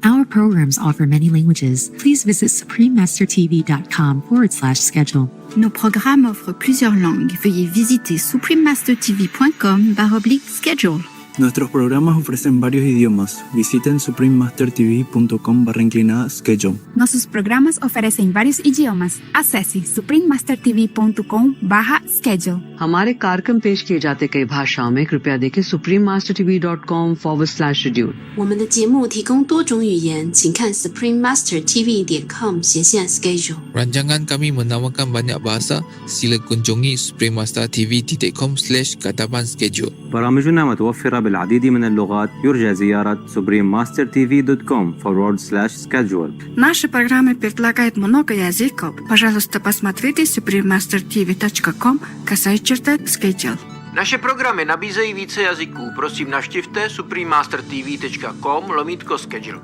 Our programs offer many languages. Please visit suprememastertv.com/schedule. Nos programmes offrent plusieurs langues. Veuillez visiter suprememastertv.com/schedule. Nuestros programas ofrecen varios idiomas. Visiten suprememastertv.com/schedule. Nossos programas oferecem vários idiomas. Acesse suprememastertv.com/schedule. हमारे कार्यक्रम पेश किए जाते कई भाषाओं में कृपया देखें suprememastertv.com/schedule。我们的节目提供多种语言，请看 suprememastertv.com/schedule。 Rancangan kami menawarkan banyak bahasa. Sila kunjungi suprememastertv.com/katapan-schedule. برامجنا متوفرة بالعديد من اللغات. يرجى زيارة suprememastertv.com/schedule. Наши программы предлагают много языков. Пожалуйста, посмотрите suprememastertv.com/schedule. Naše programy nabízejí více jazyků. Prosím, navštivte suprememastertv.com/schedule.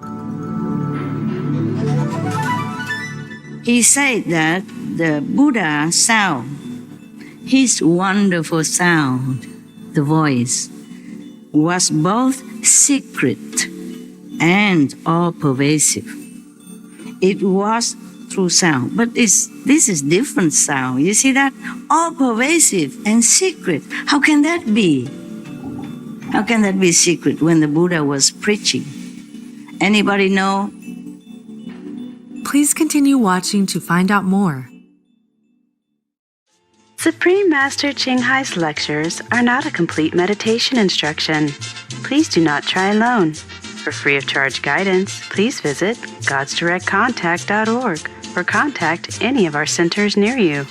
He said that the Buddha sound, his wonderful sound, the voice, was both secret and all-pervasive. It was through sound, but this is different sound. You see that? All-pervasive and secret. How can that be? How can that be secret when the Buddha was preaching? Anybody know? Please continue watching to find out more. Supreme Master Ching Hai's lectures are not a complete meditation instruction. Please do not try alone. For free of charge guidance, please visit godsdirectcontact.org or contact any of our centers near you.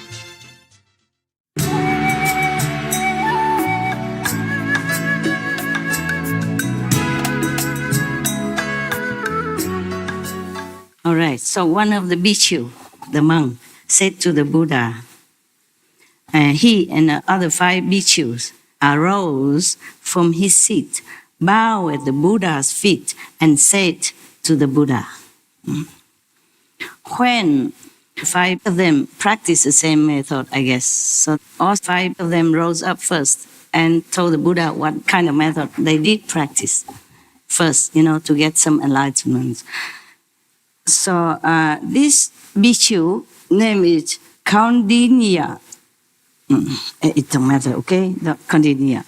All right, so one of the bhikkhu, the monk, said to the Buddha, he and the other 5 bhikkhus arose from his seat, bowed at the Buddha's feet, and said to the Buddha. When 5 of them practiced the same method, I guess, so all 5 of them rose up first and told the Buddha what kind of method they did practice first, to get some enlightenment. So this bhikkhu name is Kaundinya. It don't matter, okay? Continue.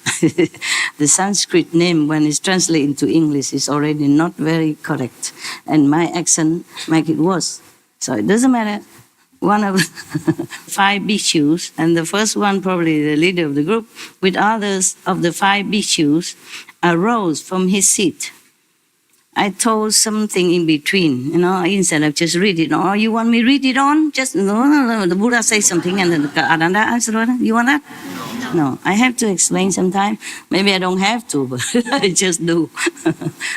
The Sanskrit name, when it's translated into English, is already not very correct. And my accent make it worse. So it doesn't matter. One of 5 bhikshus, and the first one, probably the leader of the group, with others of the 5 bhikshus, arose from his seat. I told something in between, instead of just read it. Oh, you want me to read it on? Just, no, the Buddha says something and then the Ananda answered, you want that? No, I have to explain sometime. Maybe I don't have to, but I just do.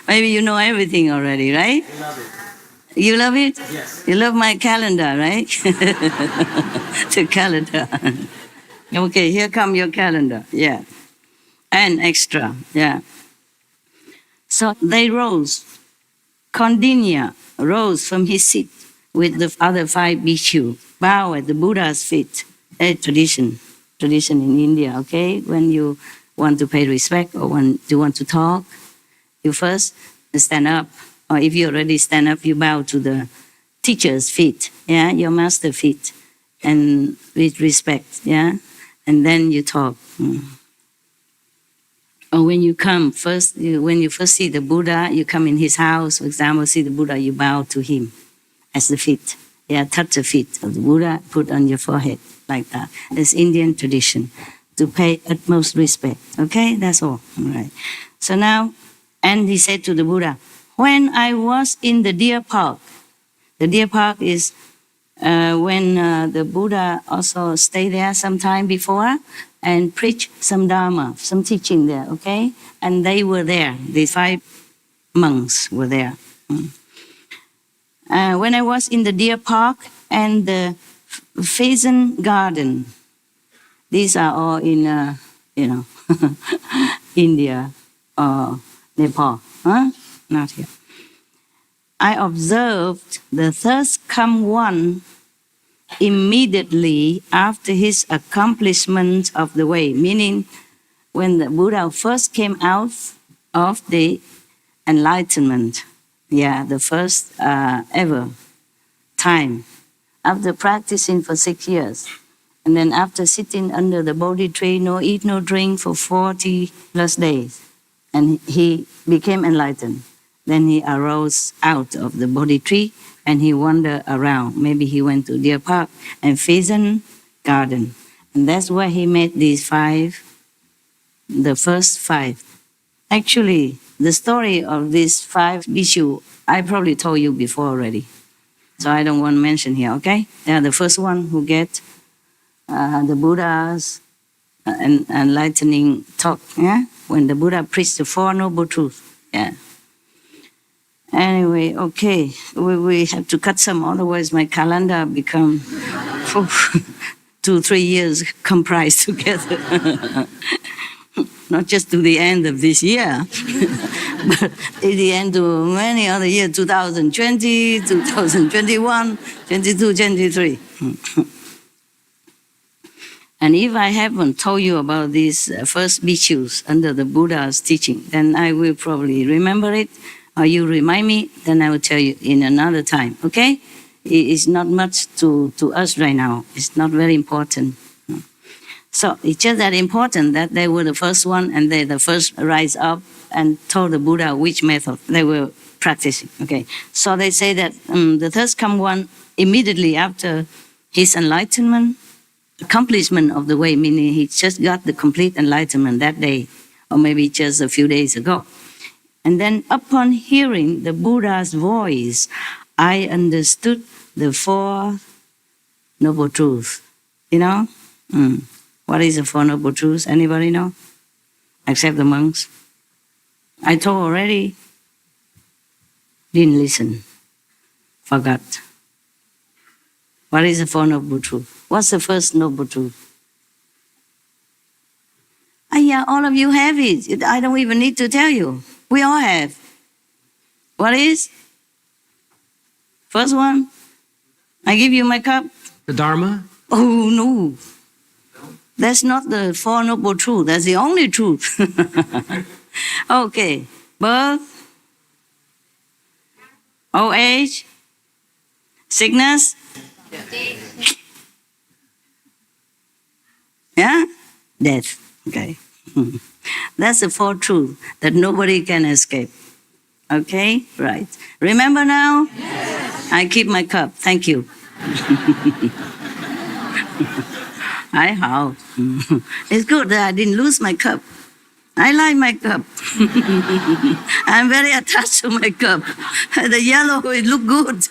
Maybe you know everything already, right? I love it. You love it? Yes. You love my calendar, right? The calendar. Okay, here come your calendar. Yeah. And extra, yeah. So they rose. Kondinya rose from his seat with the other 5 bhikkhu, bow at the Buddha's feet. A tradition in India, okay? When you want to pay respect or when you want to talk, you first stand up. Or if you already stand up, you bow to the teacher's feet, yeah, your master feet, and with respect, yeah? And then you talk. Or when you come first, when you first see the Buddha, you come in his house, for example, see the Buddha, you bow to him as the feet. Yeah, touch the feet of the Buddha, put on your forehead, like that. It's Indian tradition, to pay utmost respect. Okay, that's all right. So now, and he said to the Buddha, when I was in the deer park is when the Buddha also stayed there some time before, and preach some Dharma, some teaching there, okay? And they were there, the 5 monks were there. When I was in the deer park and the pheasant garden, these are all in, India or Nepal, not here. I observed the thirst come one immediately after his accomplishment of the way, meaning when the Buddha first came out of the enlightenment, Yeah, the first ever time. After practicing for 6 years, and then after sitting under the Bodhi tree, no eat, no drink for 40 plus days, and he became enlightened. Then he arose out of the Bodhi tree and he wandered around. Maybe he went to Deer Park and Pheasant Garden. And that's where he met these 5, the first 5. Actually, the story of these 5 bhikshu, I probably told you before already. So I don't want to mention here, okay? They are the first one who get the Buddha's enlightening talk, yeah? When the Buddha preached the 4 Noble Truths, yeah. Anyway, okay, we have to cut some, otherwise my calendar become 2-3 years comprised together. Not just to the end of this year, but at the end of many other years, 2020, 2021, 22, 23. And if I haven't told you about these first bhikshus under the Buddha's teaching, then I will probably remember it, or you remind me, then I will tell you in another time, okay? It's not much to us right now. It's not very important. So it's just that important that they were the first one and they the first rise up and told the Buddha which method they were practicing. Okay, so they say that the third come one immediately after his enlightenment, accomplishment of the way, meaning he just got the complete enlightenment that day, or maybe just a few days ago. And then upon hearing the Buddha's voice, I understood the 4 Noble Truths. You know? What is the 4 Noble Truths? Anybody know? Except the monks. I told already. Didn't listen. Forgot. What is the 4 Noble Truths? What's the first Noble Truth? Yeah, all of you have it. I don't even need to tell you. We all have. What is? First one? I give you my cup. The Dharma? Oh, no. That's not the 4 Noble Truths. That's the only truth. Okay. Birth, old age, sickness. Yeah? Death. Okay. That's the 4 truths that nobody can escape. Okay? Right. Remember now? Yes. I keep my cup. Thank you. I hope. It's good that I didn't lose my cup. I like my cup. I'm very attached to my cup. The yellow, it look good.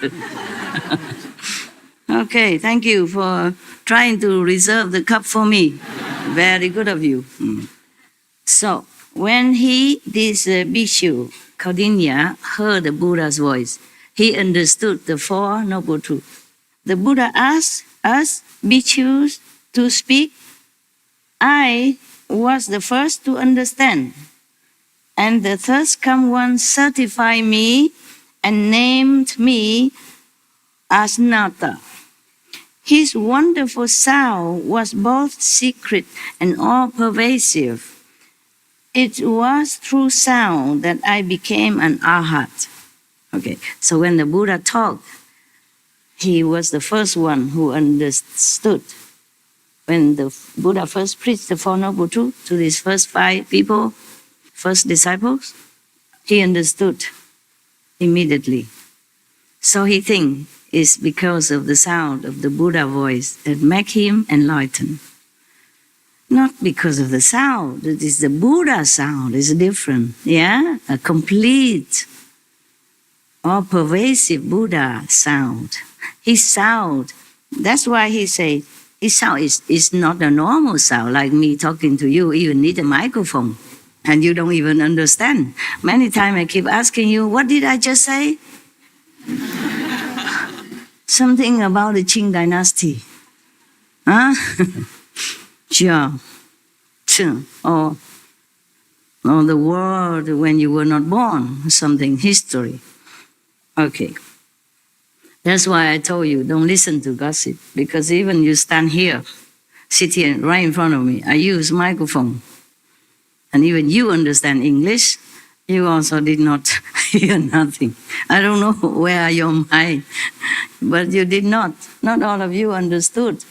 Okay, thank you for trying to reserve the cup for me. Very good of you. So, when this bhikshu, Kaudinya, heard the Buddha's voice, he understood the 4 Noble Truths. The Buddha asked us, bhikshus, to speak. I was the first to understand. And the third come one certified me and named me as Nata. His wonderful sound was both secret and all-pervasive. It was through sound that I became an arhat. Okay, so when the Buddha talked, he was the first one who understood. When the Buddha first preached the 4 Noble Truths to these first 5 people, first disciples, he understood immediately. So he thinks it's because of the sound of the Buddha voice that make him enlightened. Not because of the sound. It is the Buddha sound. It's different. Yeah? A complete, all-pervasive Buddha sound. His sound. That's why he said, his sound is not a normal sound like me talking to you. You need a microphone. And you don't even understand. Many times I keep asking you, what did I just say? Something about the Ching dynasty. Huh? Yeah. Or the world when you were not born. Something, history. Okay. That's why I told you, don't listen to gossip. Because even you stand here, sit here right in front of me, I use microphone. And even you understand English, you also did not hear nothing. I don't know where are your mind, but you did not. Not all of you understood.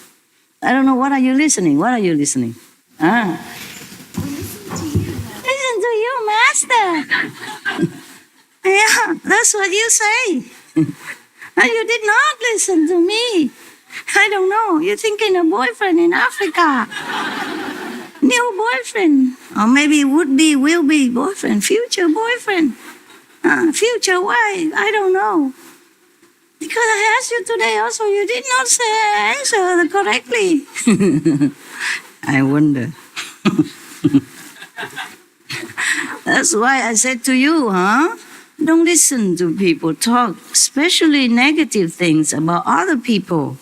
I don't know, what are you listening? What are you listening? Ah. Listen to you, Master. Yeah, that's what you say. And you did not listen to me. I don't know. You're thinking of boyfriend in Africa. New boyfriend. Or maybe would be, will be boyfriend, future boyfriend. Future wife. I don't know. Because I asked you today also, you did not answer correctly. I wonder. That's why I said to you, don't listen to people talk, especially negative things about other people.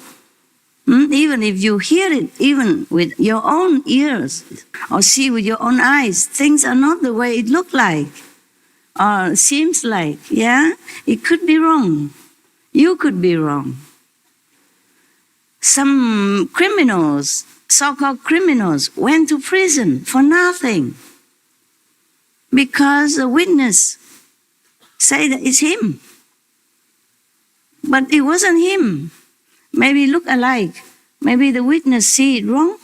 Even if you hear it, even with your own ears, or see with your own eyes, things are not the way it look like, or seems like, yeah? It could be wrong. You could be wrong. Some criminals, so-called criminals, went to prison for nothing because the witness say that it's him. But it wasn't him. Maybe look alike. Maybe the witness see it wrong.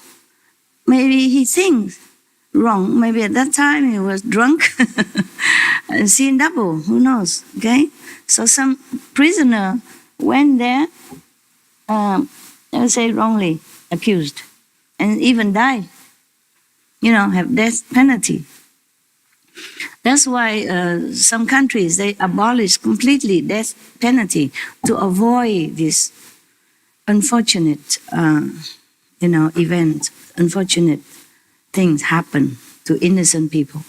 Maybe he thinks wrong. Maybe at that time he was drunk and seen double. Who knows? Okay? So some prisoner went there, I would say wrongly accused, and even died. Have death penalty. That's why some countries, they abolish completely death penalty to avoid this unfortunate, event, unfortunate things happen to innocent people.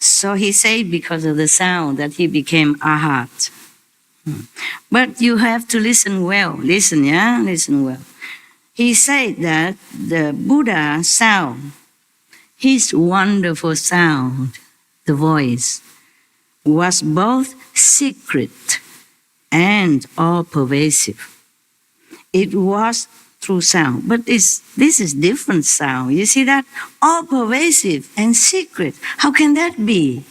So he said because of the sound that he became arhat. But you have to listen well. Listen, yeah? Listen well. He said that the Buddha sound, his wonderful sound, the voice, was both secret and all-pervasive. It was through sound, but this is different sound. You see that? All-pervasive and secret. How can that be?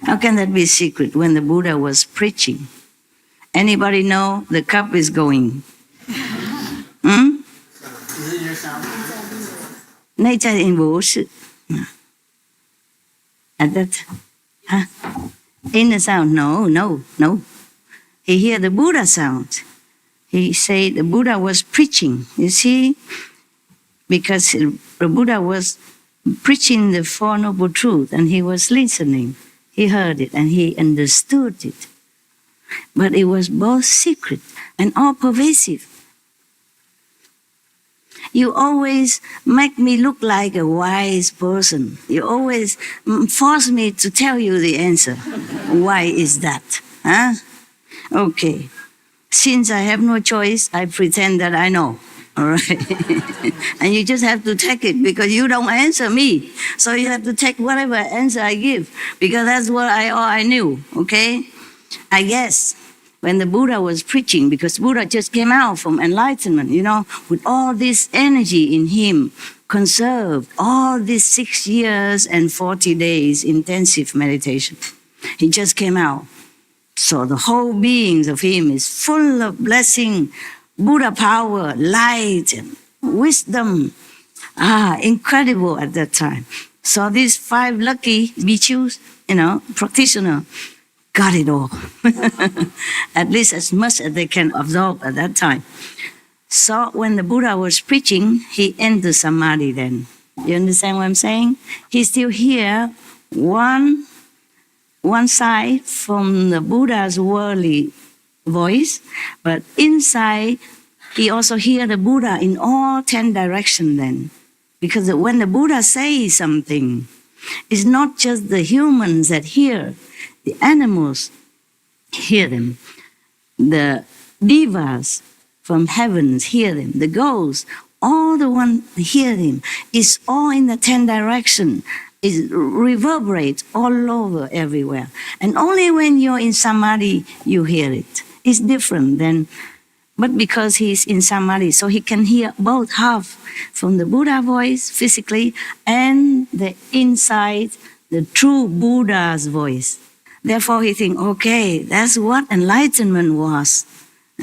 How can that be secret when the Buddha was preaching? Anybody know the cup is going? At that, in the sound, no. He hear the Buddha sound. He said the Buddha was preaching, you see, because the Buddha was preaching the Four Noble Truths and he was listening. He heard it and he understood it. But it was both secret and all-pervasive. You always make me look like a wise person. You always force me to tell you the answer. Why is that? Okay. Since I have no choice, I pretend that I know. All right? And you just have to take it because you don't answer me. So you have to take whatever answer I give because that's what I knew. Okay? I guess when the Buddha was preaching, because Buddha just came out from enlightenment, with all this energy in him, conserved all these 6 years and 40 days intensive meditation. He just came out. So the whole being of him is full of blessing, Buddha power, light, and wisdom. Incredible at that time. So these 5 lucky bhikkhus, practitioners, got it all. At least as much as they can absorb at that time. So when the Buddha was preaching, he entered samadhi then. You understand what I'm saying? He still hear one side from the Buddha's worldly voice, but inside he also hear the Buddha in all 10 directions then. Because when the Buddha says something, it's not just the humans that hear, the animals hear them. The devas from heavens hear them. The ghosts, all the ones hear him. It's all in the 10 directions. It reverberates all over everywhere. And only when you're in samadhi, you hear it. It's different than, but because he's in samadhi, so he can hear both half from the Buddha voice physically and the inside, the true Buddha's voice. Therefore, he think, okay, that's what enlightenment was.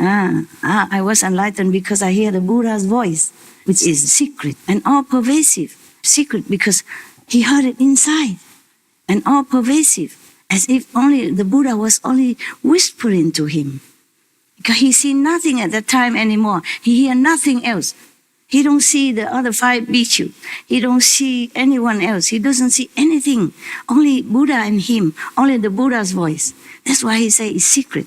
I was enlightened because I hear the Buddha's voice, which is secret and all-pervasive. Secret because he heard it inside, and all-pervasive, as if only the Buddha was only whispering to him. Because he see nothing at that time anymore. He hear nothing else. He don't see the other 5 bhikkhu. He don't see anyone else. He doesn't see anything. Only Buddha and him. Only the Buddha's voice. That's why he say it's secret.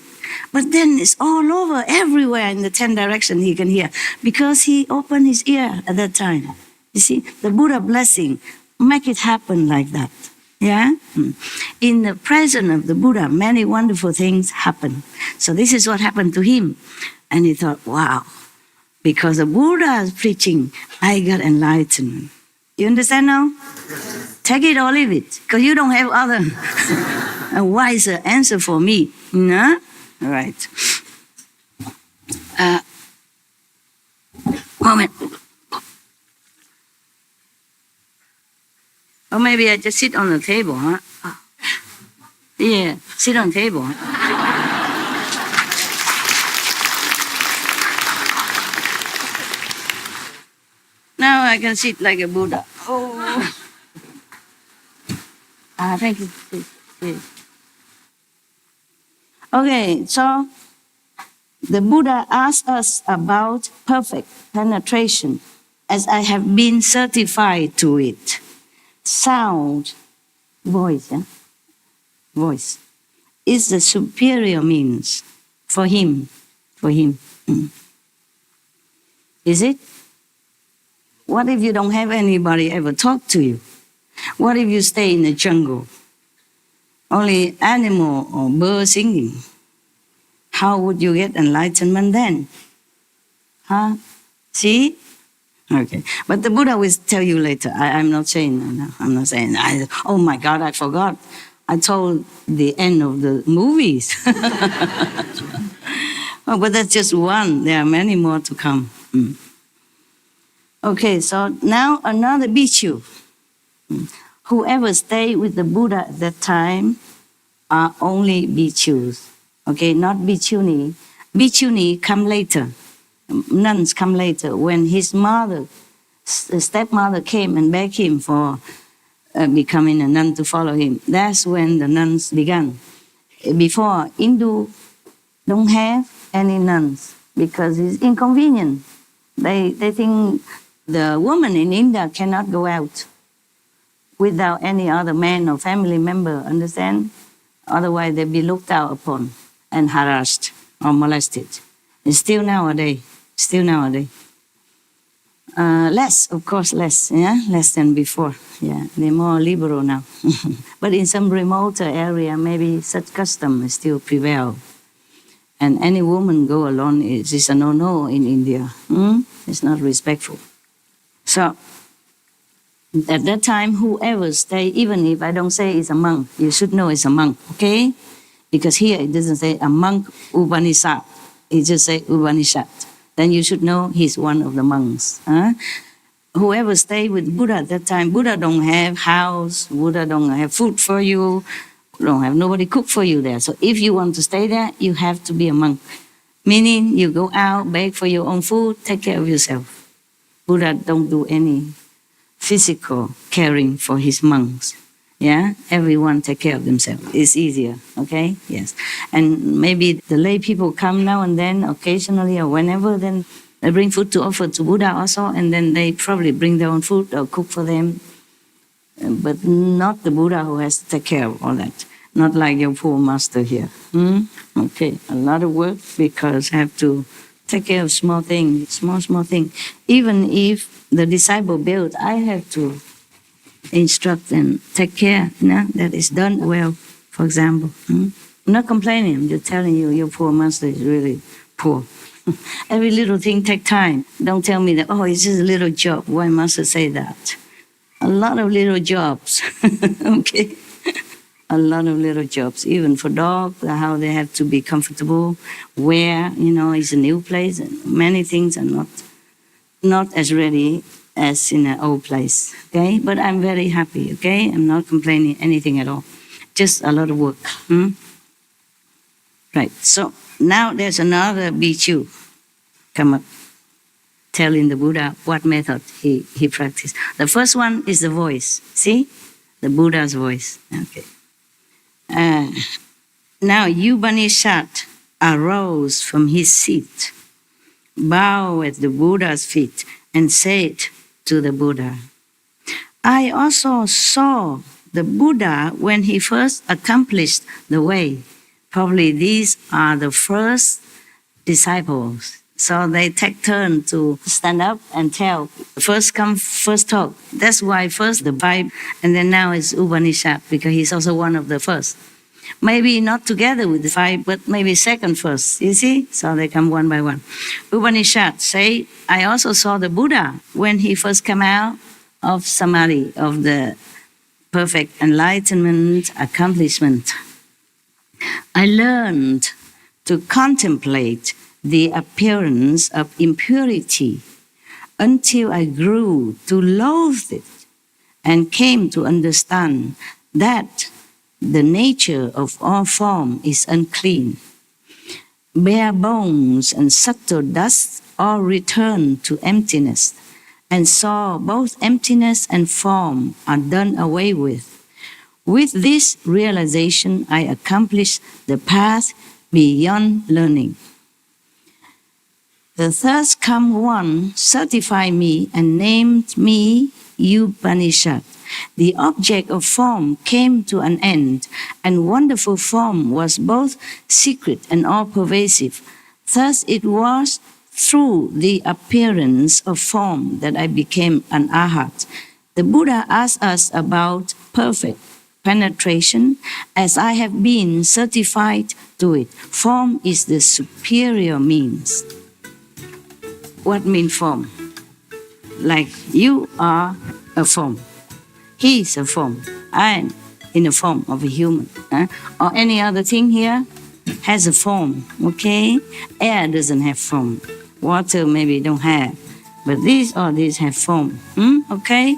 But then it's all over, everywhere in the 10 directions he can hear. Because he opened his ear at that time. You see, the Buddha blessing make it happen like that. Yeah? In the presence of the Buddha, many wonderful things happen. So this is what happened to him. And he thought, wow. Because the Buddha is preaching, I got enlightenment. You understand now? Take it or leave it, because you don't have other a wiser answer for me. No? All right. Moment. Or maybe I just sit on the table, huh? Yeah, sit on the table. Now I can sit like a Buddha. Oh. Thank you. Okay, so the Buddha asked us about perfect penetration, as I have been certified to it. Sound, voice, yeah? Voice, is the superior means for him. Is it? What if you don't have anybody ever talk to you? What if you stay in the jungle? Only animal or bird singing. How would you get enlightenment then? Huh? See? Okay. But the Buddha will tell you later. I'm not saying, no, I'm not saying, oh my God, I forgot. I told the end of the movies. Oh, but that's just one. There are many more to come. Okay, so now another bhikkhu. Whoever stayed with the Buddha at that time are only bhikkhus. Okay, not bhikkhuni. Bhikkhuni come later. Nuns come later. When his mother, stepmother came and begged him for becoming a nun to follow him, that's when the nuns began. Before, Hindu don't have any nuns because it's inconvenient. They think the woman in India cannot go out without any other man or family member, understand? Otherwise they'll be looked out upon and harassed or molested. And still nowadays. Less, of course, less, yeah? Less than before, yeah. They're more liberal now. But in some remoter area, maybe such custom still prevail. And any woman go alone is a no-no in India. It's not respectful. So, at that time, whoever stay, even if I don't say it's a monk, you should know it's a monk, okay? Because here it doesn't say a monk Upanishad. It just say Upanishad. Then you should know he's one of the monks. Whoever stay with Buddha at that time, Buddha don't have house, Buddha don't have food for you, don't have nobody cook for you there. So if you want to stay there, you have to be a monk. Meaning you go out, beg for your own food, take care of yourself. Buddha don't do any physical caring for his monks. Yeah, everyone take care of themselves. It's easier, okay? Yes. And maybe the lay people come now and then, occasionally or whenever, then they bring food to offer to Buddha also, and then they probably bring their own food or cook for them. But not the Buddha who has to take care of all that. Not like your poor master here. Okay, a lot of work because have to take care of small things, small things. Even if the disciple build, I have to instruct and take care, that is done well, for example. I'm not complaining, I'm just telling you, your poor master is really poor. Every little thing take time. Don't tell me that, oh, it's just a little job. Why must I say that? A lot of little jobs, okay? A lot of little jobs, even for dogs, how they have to be comfortable, where, it's a new place, and many things are not as ready as in an old place, okay? But I'm very happy, okay? I'm not complaining anything at all. Just a lot of work. Right. So now there's another bhikkhu come up, telling the Buddha what method he practiced. The first one is the voice. See? The Buddha's voice. Okay. Now Upanishad arose from his seat, bowed at the Buddha's feet, and said to the Buddha, I also saw the Buddha when he first accomplished the way. Probably these are the first disciples. So they take turn to stand up and tell. First come, first talk. That's why first the Bible, and then now it's Upanishad, because he's also one of the first. Maybe not together with the five, but maybe second first, you see? So they come one by one. Upanishad say, I also saw the Buddha when he first came out of Samadhi, of the perfect enlightenment accomplishment. I learned to contemplate the appearance of impurity until I grew to loathe it and came to understand that the nature of all form is unclean. Bare bones and subtle dust all return to emptiness, and saw both emptiness and form are done away with. With this realization, I accomplished the path beyond learning. The third come one certified me and named me Upanishad. The object of form came to an end, and wonderful form was both secret and all-pervasive. Thus it was through the appearance of form that I became an arhat. The Buddha asked us about perfect penetration, as I have been certified to it. Form is the superior means. What means form? Like you are a form. He is a form. I am in the form of a human. Or any other thing here has a form, okay? Air doesn't have form. Water maybe don't have. But these have form, okay?